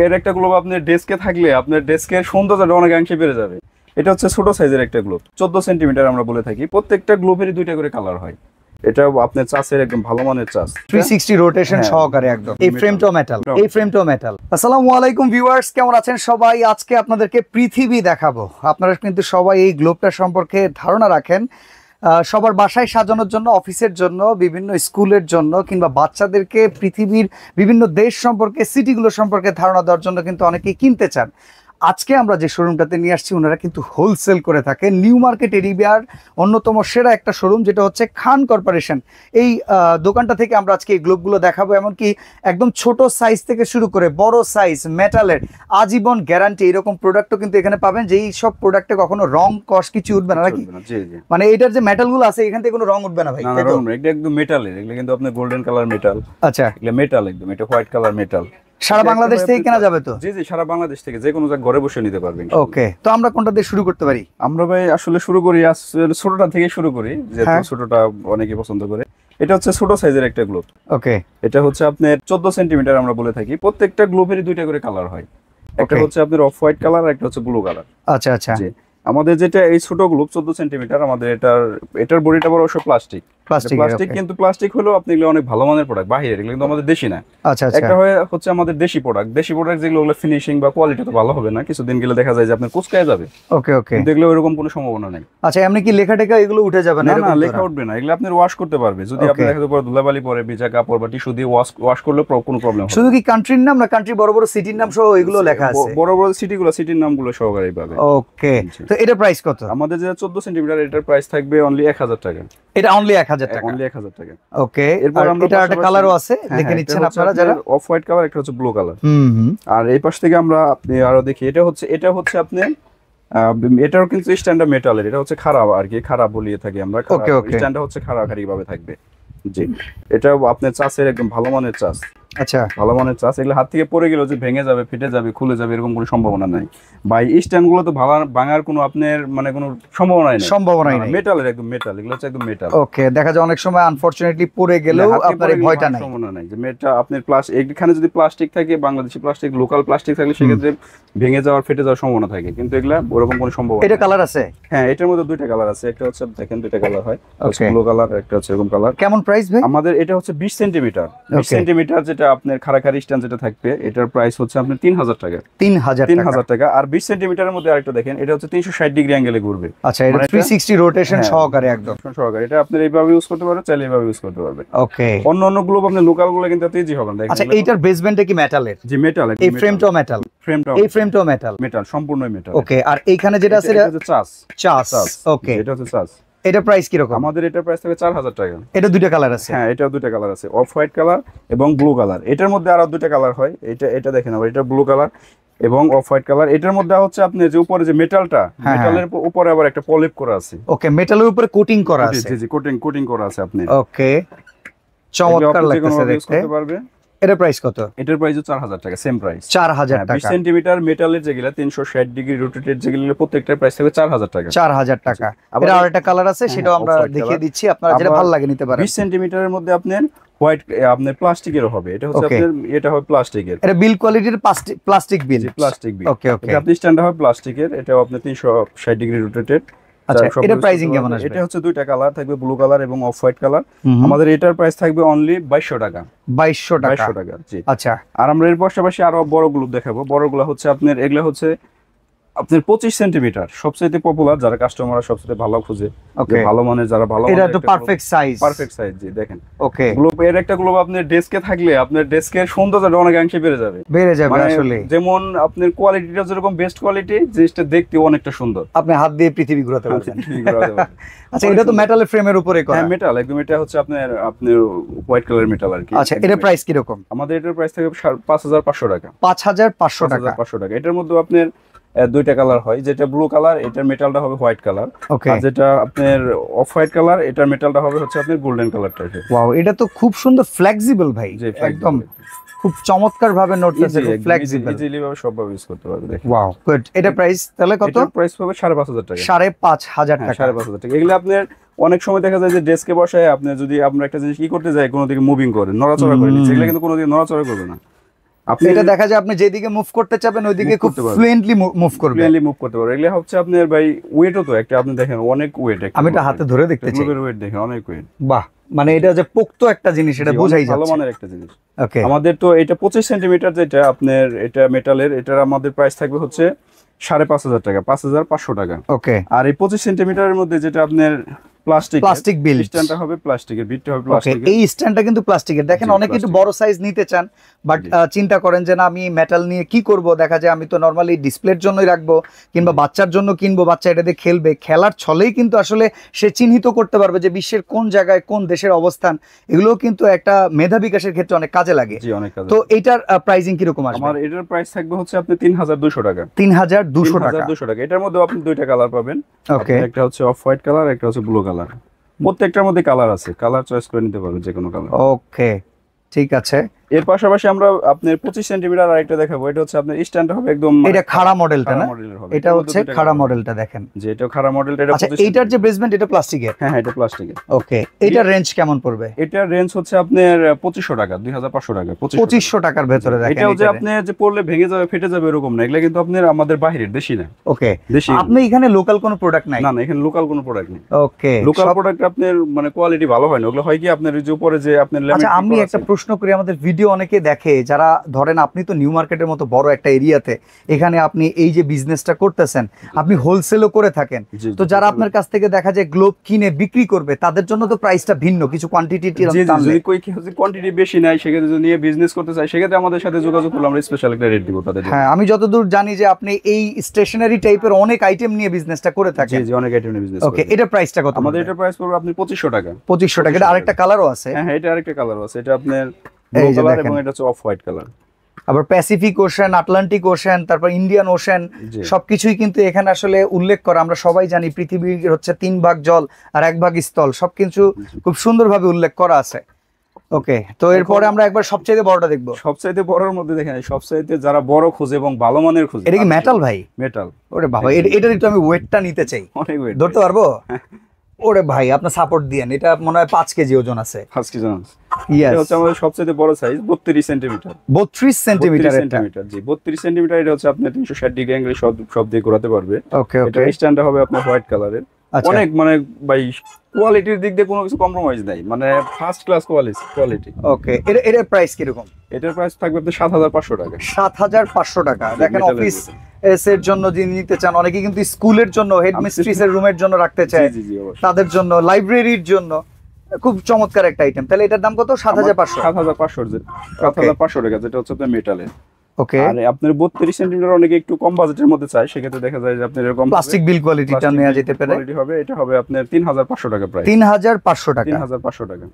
এর একটা গ্লোব আপনার ডেস্কে থাকলে আপনার ডেস্কের সৌন্দর্যটা অনেকাংশে বেড়ে যাবে। এটা হচ্ছে ছোট সাইজের একটা গ্লোব, 14 সেন্টিমিটার আমরা বলে থাকি। প্রত্যেকটা গ্লোবেরই দুইটা করে কালার হয়। এটা আপনার চাষের একদম ভালো মানের চাষ, 360 রোটেশন সহকারে একদম। এই ফ্রেমটাও মেটাল, এই ফ্রেমটাও মেটাল। আসসালামু আলাইকুম ভিউয়ার্স, কেমন আছেন সবাই? আজকে আপনাদেরকে পৃথিবী দেখাবো। আপনারা কিন্তু সবাই এই গ্লোবটা সম্পর্কে ধারণা রাখেন। সবার বাসায় সাজানোর জন্য, অফিসের জন্য, বিভিন্ন স্কুলের জন্য, কিংবা বাচ্চাদেরকে পৃথিবীর বিভিন্ন দেশ সম্পর্কে, সিটিগুলো সম্পর্কে ধারণা দেওয়ার জন্য কিন্তু অনেকেই কিনতে চান। আজকে আমরা যে শোরুমটাতে নিয়ে আসছি, ওনারা কিন্তু হোলসেল করে থাকে। নিউ মার্কেট এরিয়ার অন্যতম সেরা একটা শোরুম, যেটা হচ্ছে খান কর্পোরেশন। এই দোকানটা থেকে আমরা আজকে এই গ্লোবগুলো দেখাবো। এমনকি একদম ছোট সাইজ থেকে শুরু করে বড় সাইজ, মেটালের আজীবন গ্যারান্টি এরকম প্রোডাক্টও কিন্তু এখানে পাবেন। যেই সব প্রোডাক্টে কখনো রং কস কিছু উঠবে না নাকি? মানে এটার যে মেটালগুলো আছে এখান থেকে কোনো রং উঠবে না ভাই? না, রং না, এটা একদম মেটালের। এগুলো কিন্তু আপনার গোল্ডেন কালার মেটাল। আচ্ছা, এগুলো মেটাল একদম, এটা হোয়াইট কালার মেটাল। সারা বাংলাদেশ থেকে কেনা যাবে তো? জি জি, সারা বাংলাদেশ থেকে যে কোনো জায়গায় ঘরে বসে নিতে পারবেন। ওকে, তো আমরা কোনটা দিয়ে শুরু করতে পারি? আমরা ভাই আসলে শুরু করি ছোটটা থেকে শুরু করি, যেহেতু ছোটটা অনেকে পছন্দ করে। এটা হচ্ছে ছোট সাইজের একটা গ্লোব। ওকে, এটা হচ্ছে আপনার 14 সেন্টিমিটার আমরা বলে থাকি। প্রত্যেকটা গ্লোবেরই দুইটা করে কালার হয়। একটা হচ্ছে আপনার অফ হোয়াইট কালার, একটা হচ্ছে ব্লু কালার। আচ্ছা আচ্ছা। আমাদের যেটা এই ছোট গ্লোব 14 সেন্টিমিটার, আমাদের এটার বডিটা বড় অবশ্য প্লাস্টিক, কিন্তু প্লাস্টিক হলো আপনি এগুলো অনেক ভালো মানের প্রোডাক্ট, বাইরের, এগুলো কিন্তু আমাদের দেশি না। আচ্ছা আচ্ছা। একটা হচ্ছে আমাদের দেশি প্রোডাক্ট যেগুলো ফিনিশিং বা কোয়ালিটি তো ভালো হবে না, কিছুদিন গেলে দেখা যায় যে আপনার কুচকায় যাবে। ওকে ওকে, কিন্তু এগুলো এরকম কোনো সম্ভাবনা নেই। আচ্ছা, এমনি কি লেখা টেখা এগুলো উঠে যাবে না? না, লেখা উঠবে না। এগুলো আপনি ওয়াশ করতে পারবে, যদি আপনি দেখতে পরে ধুলাবালি পরে ভিজা কাপড় বা টিস্যু দিয়ে ওয়াশ করলে কোনো প্রবলেম হবে না। শুধু কি কান্ট্রির নাম না, কান্ট্রি বড় বড় সিটির নাম সহ এগুলো লেখা আছে? বড় বড় সিটির নামগুলো সহকারে পাবে। ওকে, তো এটা প্রাইস কত? আমাদের যে 14 সেন্টিমিটার, এটার প্রাইস থাকবে অনলি 1000 টাকা। এটা অনলি 1000 টাকা? অনলি 1000 টাকা। ওকে, এরপর আমরা এটা একটা কালারও আছে, দেখে নিচ্ছেন আপনারা যারা। অফ হোয়াইট কালার, একটা হচ্ছে ব্লু কালার। আর এই পাশ থেকে আমরা আপনি আরো দেখি, এটা হচ্ছে আপনি এটাও কিন্তু স্ট্যান্ডার্ড মেটালের। এটা হচ্ছে খারাপ আর কি, খারাপ বলিয়ে থাকি আমরা। স্ট্যান্ডার্ড হচ্ছে খারাপ ভাবে থাকবে। জি, এটাও আপনার চাষের একদম ভালো মানের চাষ। আচ্ছা, ভালো মানের চাষ। এগুলো হাত থেকে পড়ে গেলেও যে ভেঙে যাবে, ফেটে যাবে, খুলে যাবে, এরকম কোনো সম্ভাবনা নাই। বা এই স্ট্যান্ড গুলো তো ভাঙার কোনো আপনার মানে কোনো সম্ভাবনাই নাই। মেটালের, একদম মেটাল। এগুলো হচ্ছে একদম মেটাল। ওকে, দেখা যায় অনেক সময় আনফরচুনেটলি পড়ে গেলেও আপনার এই ভয়টা নাই, সম্ভাবনা নাই যে মেটা আপনার এখানে যদি প্লাস্টিক থাকে, বাংলাদেশি প্লাস্টিক, লোকাল প্লাস্টিক থাকলে সেক্ষেত্রে ভেঙে যাওয়ার, ফেটে যাওয়ার সম্ভাবনা থাকে। কিন্তু এগুলা ওরকম কোনো সম্ভাবনা। এটা কালার আছে? হ্যাঁ, এটার মধ্যে দুইটা কালার আছে। একটা হচ্ছে দেখেন দুইটা কালার হয়, ব্লু কালার, একটা হচ্ছে এরকম কালার। কেমন প্রাইস ভাই? আমাদের এটা হচ্ছে 20 সেন্টিমিটার। 20 সেন্টিমিটার যেটা আপনার খাড়াখাড়ি স্ট্যান্ড যেটা থাকবে, এটার প্রাইস হচ্ছে আপনার 3000 টাকা। 3000 টাকা। আর 20 সেন্টিমিটারের মধ্যে আরেকটা দেখেন, এটা হচ্ছে 360 ডিগ্রি অ্যাঙ্গেলে ঘুরবে। আচ্ছা, এটা 360 রোটেশন সহকারে একদম সহকারে। এটা আপনি এইভাবে ইউজ করতে পারবেন, চাইলে এইভাবে ইউজ করতে পারবেন। ওকে, অন্য গ্লোব আপনি লোকাল গুলো কিন্তু এত ইজি হবে না। আচ্ছা, এইটার বেসমেন্টে কি মেটালের? জি, মেটাল। এই ফ্রেমটাও মেটাল? এই ফ্রেমটাও মেটাল? মেটাল, সম্পূর্ণই মেটাল। ওকে, আর এইখানে যেটা আছে এটা হচ্ছে চাষ। ওকে, এটা হচ্ছে চাষ। এটা প্রাইস কি রকম? আমাদের এটার প্রাইস থাকবে 4000 টাকা। এটা দুইটা কালার আছে? হ্যাঁ, এটাও দুইটা কালার আছে, অফ হোয়াইট কালার এবং ব্লু কালার। এটার মধ্যে আরো দুইটা কালার হয়। এটা দেখেন, আবার এটা ব্লু কালার এবং অফ হোয়াইট কালার। এটার মধ্যে হচ্ছে আপনি যে উপরে যে মেটালটা, মেটালের উপরে আবার একটা পলিপ করা আছে। ওকে, মেটালের উপরে কোটিং করা আছে? জি জি, কোটিং করা আছে আপনি। ওকে, চমৎকার লাগতেছে দেখতে। এটা প্রাইস কত? এটার প্রাইস 4000 টাকা, সেম প্রাইস 4000 টাকা। 20 সেন্টিমিটার মেটালের যেগুলা 360 ডিগ্রি রোটেটেড যেগুলো, প্রত্যেকটার প্রাইস থাকবে 4000 টাকা। 4000 টাকা। এটা আরেকটা কালার আছে, সেটাও আমরা দেখিয়ে দিচ্ছি, আপনারা যেটা ভালো লাগে নিতে পারেন। 20 সেন্টিমিটারের মধ্যে আপনার হোয়াইট আপনার প্লাস্টিকের হবে। এটা হচ্ছে আপনার এটা হবে প্লাস্টিকের। এটা বিল কোয়ালিটির প্লাস্টিক বিল। ওকে ওকে, এটা আপনি স্ট্যান্ডার্ড হবে প্লাস্টিকের। এটাও আপনার 360 ডিগ্রি রোটেটেড। আচ্ছা, এটা প্রাইসিং কেমন আসবে? এটা হচ্ছে দুইটা কালার থাকবে, ব্লু কালার এবং অফ হোয়াইট কালার। আমাদের এটার প্রাইস থাকবে অনলি 2200 টাকা। 2200 টাকা। জি, আচ্ছা। আর আমরা এর পাশাপাশি আরো বড় গ্লোব দেখাবো। বড়গুলো হচ্ছে আপনার, এগুলা হচ্ছে আপনার 25 সেন্টিমিটার, সবচেয়ে পপুলার, যারা কাস্টমাররা সবচেয়ে ভালো খুঁজে, ভালো মানের, যারা ভালো এটা তো পারফেক্ট সাইজ। জি, দেখেন। ওকে, গ্লোব এর একটা গ্লোব আপনার ডেস্কে থাকলে আপনার ডেস্কের সৌন্দর্যটা অনেকাংশে বেড়ে যাবে। আসলে যেমন আপনার কোয়ালিটিটা যেরকম বেস্ট কোয়ালিটি, জিনিসটা দেখতে অনেকটা সুন্দর। আপনি হাত দিয়ে পৃথিবী ঘোরাতে পারবেন। আচ্ছা, এটা তো মেটালের ফ্রেমের উপরে করা? হ্যাঁ, মেটাল একদম। এটা হচ্ছে আপনার হোয়াইট কালার মেটাল আর কি। আচ্ছা, এটা প্রাইস কি রকম? আমাদের এটার প্রাইস থাকবে 5500 টাকা। 5500 টাকা। 5500 টাকা। এটার মধ্যে আপনার দুইটা কালার হয়, যেটা ব্লু কালার, এটার মেটালটা হবে হোয়াইট কালার। আর যেটা আপনার অফ হোয়াইট কালার, এটার মেটালটা হবে হচ্ছে আপনার গোল্ডেন কালার টাইপের। ওয়াও, এটা তো খুব সুন্দর ফ্লেক্সিবল ভাই, একদম খুব চমৎকার ভাবে নড়তেছে, ফ্লেক্সিবল, ইজিলি ভাবে সব ভাবে ইউজ করতে পারবে। দেখেন, ওয়াও, গুড। এটা প্রাইস তাহলে কত? এটা প্রাইস হবে 5500 টাকা। 5500 টাকা। 5500 টাকা। এগুলো আপনার অনেক সময় দেখা যায় যে ডেস্কে বসায় আপনি যদি আমরা একটা জিনিস কি করতে যাই, কোনো দিকে মুভিং করে, নড়াচড়া করে নিচ্ছে, এগুলো কিন্তু কোনো দিকে নড়াচড়া করবে না। আপনি এটা দেখা যায় আপনি যেদিকে মুভ করতে চাবেন ওইদিকে খুব ফ্লুয়েন্টলি মুভ করবে, ফ্লুয়েন্টলি মুভ করতে পারবে। এগুলো হচ্ছে আপনার ভাই ওয়েটও তো একটা, আপনি দেখেন অনেক ওয়েট, আমি এটা হাতে ধরে দেখতে চাই, গ্লোবের ওয়েট দেখেন অনেক ওয়েট। বাহ, মানে এটা যে পোক্ত একটা জিনিস, এটা বোঝাই যাচ্ছে ভালো মানের একটা জিনিস। ওকে, আমাদের তো এটা 25 সেন্টিমিটার যেটা আপনার, এটা মেটালের, এটার আমাদের প্রাইস থাকবে হচ্ছে 5,500 টাকা, 5,500 টাকা। ওকে, আর এই 25 সেন্টিমিটারের মধ্যে যেটা আপনার প্লাস্টিক বিল্ড স্ট্যান্ডটা হবে প্লাস্টিকের, বিটটা হবে ওকে, প্লাস্টিকের। এই স্ট্যান্ডটা কিন্তু প্লাস্টিকের। দেখেন অনেকে একটু বড় সাইজ নিতে চান, বাট চিন্তা করেন যে না আমি মেটাল নিয়ে কি করব, দেখা যায় আমি তো নরমালি ডিসপ্লের জন্যই রাখবো কিংবা বাচ্চার জন্য কিনবো, বাচ্চা এটা দিয়ে খেলবে, খেলার ছলেই কিন্তু আসলে সে চিহ্নিত করতে পারবে যে বিশ্বের কোন জায়গায় কোন দেশের অবস্থান। এগুলো কিন্তু একটা মেধা বিকাশের ক্ষেত্রে অনেক কাজে লাগে। জি, অনেক কাজে। তো এটার প্রাইসিং কিরকম আসবে? আমার এটার প্রাইস থাকবে হচ্ছে আপনি 3,200 টাকা। 3,200 টাকা। 3,200 টাকা। এটার মধ্যে আপনি দুইটা কালার পাবেন। ওকে, একটা হচ্ছে অফ হোয়াইট কালার, একটা হচ্ছে ব্লু কালার। প্রত্যেকটার মধ্যে কালার আছে, কালার চয়েস করে নিতে পারবেন যে কোনো কালার। ওকে, ঠিক আছে। এর পাশাপাশি আমরা আপনার 25 সেন্টিমিটার আরেকটা দেখাবো। এটা হচ্ছে আপনার স্ট্যান্ডটা হবে একদম, এটা খাড়া মডেলটা না? মডেলের হবে। এটা হচ্ছে খাড়া মডেলটা, দেখেন যে এটা খাড়া মডেলটা। এটা আচ্ছা, এইটার যে বেসমেন্ট এটা প্লাস্টিকের? হ্যাঁ, এটা প্লাস্টিকের। ওকে, এটার রেঞ্জ কেমন পড়বে? এটার রেঞ্জ হচ্ছে আপনার 2500 টাকা, 2,500 টাকা। 2500 টাকার ভেতরে দেখেন। এটাও যে আপনি যে পড়লে ভেঙে যাবে, ফেটে যাবে এরকম না, এগুলা কিন্তু আপনার আমাদের বাইরের, দেশি না। ওকে, দেশি। আপনি এখানে লোকাল কোনো প্রোডাক্ট নাই? না না, এখানে লোকাল কোনো প্রোডাক্ট নেই। ওকে, লোকাল প্রোডাক্ট আপনার মানে কোয়ালিটি ভালো হয় না, ওগুলো হয় কি আপনার যে উপরে যে আপনার আচ্ছা, আমি একটা প্রশ্ন করি, আমাদের ভিডিও অনেকে দেখে যারা ধরেন আপনি তো নিউ মার্কেটের মতো বড় একটা এরিয়াতে এখানে আপনি এই যে বিজনেসটা করতেছেন, আপনি হোলসেলও করে থাকেন, তো যারা আপনার কাছ থেকে দেখা যায় গ্লোব কিনে বিক্রি করবে তাদের জন্য তো প্রাইসটা ভিন্ন, কিছু কোয়ান্টিটি যদি কোয়ান্টিটি বেশি নাই, সেক্ষেত্রে যদি নিয়ে বিজনেস করতে চাই, সেক্ষেত্রে আমাদের সাথে যোগাযোগ করলে আমরা স্পেশাল একটা রেট দিব তাদের। হ্যাঁ, আমি যতদূর জানি যে আপনি এই স্টেশনারি টাইপের অনেক আইটেম নিয়ে বিজনেসটা করে থাকেন। জি জি, অনেক আইটেম নিয়ে বিজনেস। ওকে, এটা প্রাইসটা কত? আমাদের এটা প্রাইস পড়বে আপনি 2500 টাকা। 2500 টাকা। এটা আরেকটা কালারও আছে? হ্যাঁ হ্যাঁ, এটা আরেকটা কালার আছে। এটা আপনার ব্লু কালার এবং এটা হচ্ছে অফ হোয়াইট কালার। আবার প্যাসিফিক ওশান, আটলান্টিক ওশান, তারপর ইন্ডিয়ান ওশান, সবকিছুই কিন্তু এখানে আসলে উল্লেখ করা। আমরা সবাই জানি পৃথিবীর হচ্ছে 3 ভাগ জল আর 1 ভাগ স্থল, সবকিছু খুব সুন্দরভাবে উল্লেখ করা আছে। ওকে, তো এরপরে আমরা একবার সবচেয়ে বড়টা দেখবো। সবচাইতে বড়র মধ্যে দেখেন, সবচাইতে যারা বড় খোঁজে এবং ভালো মানের খোঁজে। এটা কি মেটাল ভাই? মেটাল। ওরে বাবা, এটার একটু আমি ওয়েটটা নিতে চাই। অনেক ওয়েট। ধরতে পারবো? ওরে ভাই, আপনার সাপোর্ট দিয়েন। এটা মনে হয় 5 কেজি ওজন আছে। 5 কেজি ওজন। এটা হচ্ছে আমাদের সবচেয়ে বড় সাইজ, 32 সেন্টিমিটার। 32 সেন্টিমিটার? জি, 32 সেন্টিমিটার। এটা হচ্ছে আপনি 360 ডিগ্রি অ্যাঙ্গেলে সব দিয়ে ঘোরাতে পারবে। ওকে ওকে। এটা স্ট্যান্ডটা হবে আপনার হোয়াইট কালারের। অনেক মানে ভাই কোয়ালিটির দিক দিয়ে কোনো কিছু কম্প্রোমাইজ নাই, মানে ফার্স্ট ক্লাস কোয়ালিটি। ওকে, এটার প্রাইস কিরকম? এটার প্রাইস থাকবে আপনার 7,500 টাকা। 7,500 টাকা। দেখেন অফিস এর জন্য যিনি নিতে চান, অনেকে কিন্তু স্কুলের জন্য, হেডমিস্ট্রেস এর রুমের জন্য রাখতে চায়, তাদের জন্য, লাইব্রেরির জন্য খুব চমৎকার একটা আইটেম। তাহলে এটার দাম কত? 7,500। 7,500 টাকা, যেটা হচ্ছে আপনার মেটালের। ওকে, আর আপনার 32 সেন্টিমিটার অনেকে একটু কম বাজেটের মধ্যে চায়, সেক্ষেত্রে দেখা যায় যে আপনার এরকম প্লাস্টিক বিল কোয়ালিটিটা নেওয়া যেতে পারে। কোয়ালিটি হবে। এটা হবে আপনার 3,500 টাকা প্রাইস। 3,500 টাকা। 3,500 টাকা।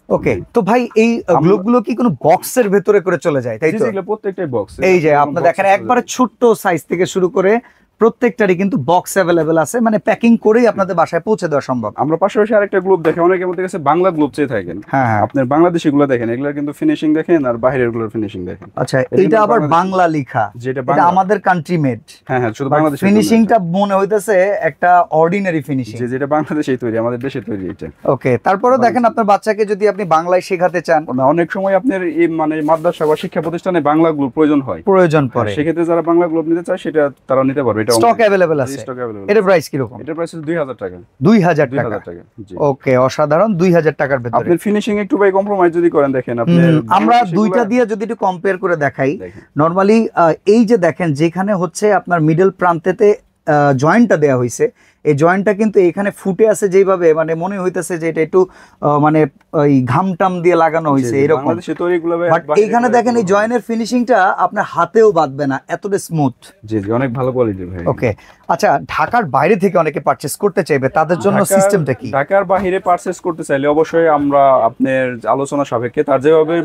ওকে, তো ভাই এই গ্লোবগুলো কি কোনো বক্সের ভেতরে করে চলে যায়, তাই তো? জি, প্রত্যেকটাই বক্স। এই যে আপনি দেখেন একবারে ছোট্ট সাইজ থেকে শুরু করে প্রত্যেকটারই কিন্তু বক্স অ্যাভেলেবেল আছে, মানে প্যাকিং করেই আপনাদের বাসায় পৌঁছে দেওয়া সম্ভব। আমরা পাশাপাশি আরেকটা গ্লোব দেখে অনেকের মধ্যে কাছে বাংলা গ্লোব চেয়ে থাকেন। হ্যাঁ, আপনার বাংলাদেশি গুলো দেখেন, এগুলোর কিন্তু ফিনিশিং দেখেন আর বাইরের গুলোর ফিনিশিং দেখেন। আচ্ছা, এটা আবার বাংলা লেখা, যেটা এটা আমাদের কান্ট্রি মেড। হ্যাঁ হ্যাঁ, শুধু বাংলাদেশি। ফিনিশিংটা মনে হইতেছে একটা অর্ডিনারি ফিনিশিং, যেটা বাংলাদেশেই তৈরি, আমাদের দেশে তৈরি এটা। ওকে, তারপরেও দেখেন আপনার বাচ্চাকে যদি আপনি বাংলায় শেখাতে চান, অনেক সময় আপনার এই মানে মাদ্রাসা বা শিক্ষা প্রতিষ্ঠানে বাংলা গ্লোব প্রয়োজন পড়ে, সেক্ষেত্রে যারা বাংলা গ্লোব নিতে চায় সেটা তারা নিতে পারবে। এটা স্টক অ্যাভেলেবল আছে। এর প্রাইস কি রকম? এটার প্রাইস 2,000 টাকা। 2,000 টাকা। জি, ওকে, অসাধারণ। 2,000 টাকার ভিতরে আপনি ফিনিশিং একটু ভাই কম্প্রোমাইজ যদি করেন, দেখেন আপনি আমরা দুইটা দিয়ে যদি একটু কম্পেয়ার করে দেখাই, নরমালি এই যে দেখেন যেখানে হচ্ছে আপনার মিডল প্রান্তেতে জয়েন্টটা দেয়া হয়েছে, এই জয়েন্টটা কিন্তু এখানে ফুটে আছে যেভাবে, মানে মনে হইতেছে যে এটা একটু মানে ওই ঘামটাম দিয়ে লাগানো হয়েছে এরকম। বাট এইখানে দেখেন এই জয়েন্টের ফিনিশিংটা আপনার হাতেও বাঁধবে না, এতটা স্মুথ। জি জি, অনেক ভালো কোয়ালিটির ভাই। ওকে, আচ্ছা, ঢাকার বাইরে থেকে অনেকে পারচেজ করতে চাইবে, তাদের জন্য সিস্টেমটা কি? ঢাকার বাইরে পারচেজ করতে চাইলে অবশ্যই আমরা আপনার আলোচনা সাপেক্ষে তার যেভাবে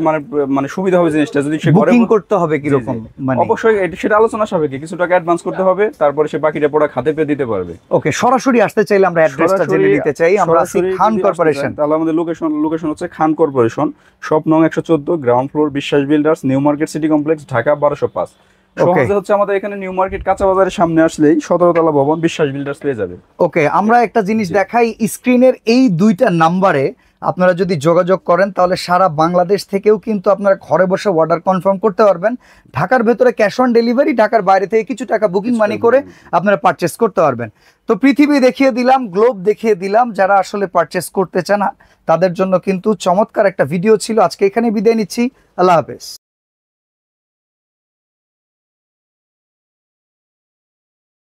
মানে সুবিধা হবে জিনিসটা, যদি সে ঘরে বুকিং করতে হবে কি রকম, মানে অবশ্যই সেটা আলোচনা সাপেক্ষে কিছু টাকা অ্যাডভান্স করতে হবে, তারপরে সে বাকিটা প্রোডাক্ট হাতে পেয়ে দিতে পারবে। ওকে, সরাসরি আসতে চাইলে আমরা অ্যাড্রেসটা জেনে নিতে চাই। আমরা আছি খান কর্পোরেশন। তাহলে আমাদের লোকেশন হচ্ছে খান কর্পোরেশন, শপ নং 114, গ্রাউন্ড ফ্লোর, বিশ্বাস builders, new market city complex, Dhaka 1205। সহজে হচ্ছে আমাদের এখানে নিউ মার্কেট কাঁচা বাজারের সামনে আসলেই 17 তলা ভবন বিশ্বাস বিল্ডার্স পেয়ে যাবে। ওকে, আমরা একটা জিনিস দেখাই, স্ক্রিনের এই দুইটা নাম্বারে আপনারা যদি যোগাযোগ করেন তাহলে সারা বাংলাদেশ থেকেও কিন্তু আপনারা ঘরে বসে অর্ডার কনফার্ম করতে পারবেন। ঢাকার ভেতরে ক্যাশ অন ডেলিভারি, ঢাকার বাইরে থেকে কিছু টাকা বুকিং মানি করে আপনারা পারচেস করতে পারবেন। তো পৃথিবী দেখিয়ে দিলাম, গ্লোব দেখিয়ে দিলাম, যারা আসলে পারচেস করতে চান তাদের জন্য কিন্তু চমৎকার একটা ভিডিও ছিল। আজকে এখানে বিদায় নিচ্ছি, আল্লাহ হাফেজ।